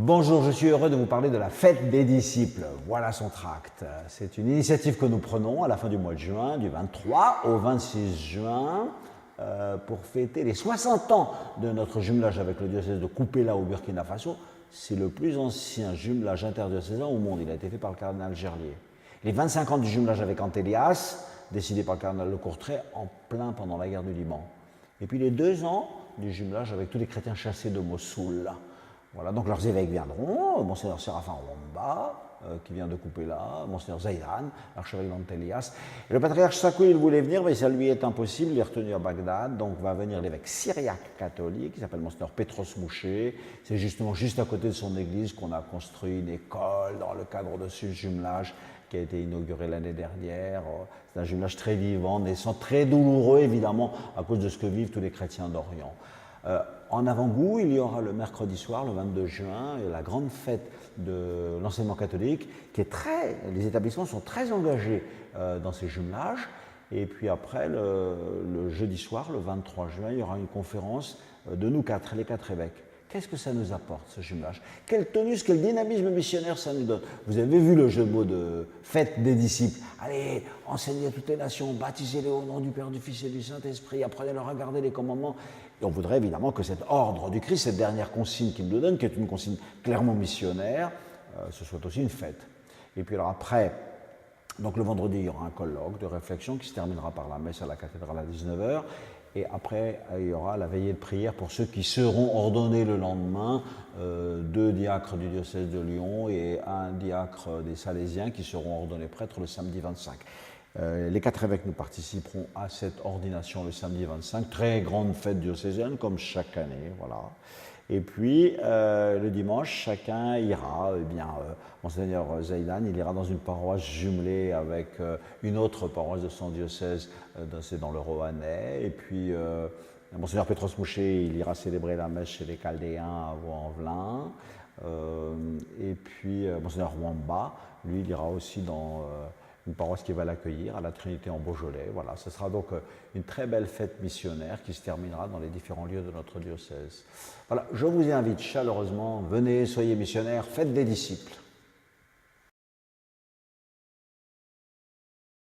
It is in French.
Bonjour, je suis heureux de vous parler de la fête des disciples. Voilà son tract. C'est une initiative que nous prenons à la fin du mois de juin, du 23 au 26 juin, pour fêter les 60 ans de notre jumelage avec le diocèse de Kupela au Burkina Faso. C'est le plus ancien jumelage interdiocésain au monde. Il a été fait par le cardinal Gerlier. Les 25 ans du jumelage avec Antélias, décidé par le cardinal Le Courtrai, en plein pendant la guerre du Liban. Et puis les 2 ans du jumelage avec tous les chrétiens chassés de Mossoul. Voilà, donc leurs évêques viendront, Monseigneur Séraphin Wamba, qui vient de Kupela, Monseigneur Zaidan, l'archevêque d'Antélias. Et le patriarche Sakou, il voulait venir, mais ça lui est impossible, il est retenu à Bagdad, donc va venir l'évêque syriaque catholique, qui s'appelle Monseigneur Petros Mouché. C'est justement juste à côté de son église qu'on a construit une école dans le cadre de ce jumelage qui a été inauguré l'année dernière. C'est un jumelage très vivant, naissant, très douloureux évidemment, à cause de ce que vivent tous les chrétiens d'Orient. En avant-goût, il y aura le mercredi soir, le 22 juin, la grande fête de l'enseignement catholique, qui est les établissements sont très engagés dans ces jumelages. Et puis après, le jeudi soir, le 23 juin, il y aura une conférence de nous quatre, les 4 évêques. Qu'est-ce que ça nous apporte, ce jumelage? Quel tonus, quel dynamisme missionnaire ça nous donne? Vous avez vu le jeu de mots de fête des disciples. Allez, enseignez à toutes les nations, baptisez-les au nom du Père, du Fils et du Saint-Esprit, apprenez-leur à garder les commandements. Et on voudrait évidemment que cet ordre du Christ, cette dernière consigne qu'il nous donne, qui est une consigne clairement missionnaire, ce soit aussi une fête. Et puis alors après, donc le vendredi, il y aura un colloque de réflexion qui se terminera par la messe à la cathédrale à 19h. Et après, il y aura la veillée de prière pour ceux qui seront ordonnés le lendemain, 2 diacres du diocèse de Lyon et 1 diacre des Salésiens qui seront ordonnés prêtres le samedi 25. Les 4 évêques nous participeront à cette ordination le samedi 25, très grande fête diocésaine comme chaque année, voilà. Et puis le dimanche, chacun ira, Monseigneur Zaidan, il ira dans une paroisse jumelée avec une autre paroisse de son diocèse, c'est dans le Roannais. Et puis Monseigneur Petros Mouché, il ira célébrer la messe chez les Chaldéens à Vaux-en-Velin. Et puis Monseigneur Wamba, lui, il ira aussi dans une paroisse qui va l'accueillir à la Trinité en Beaujolais. Voilà, ce sera donc une très belle fête missionnaire qui se terminera dans les différents lieux de notre diocèse. Voilà, je vous invite chaleureusement, venez, soyez missionnaires, faites des disciples.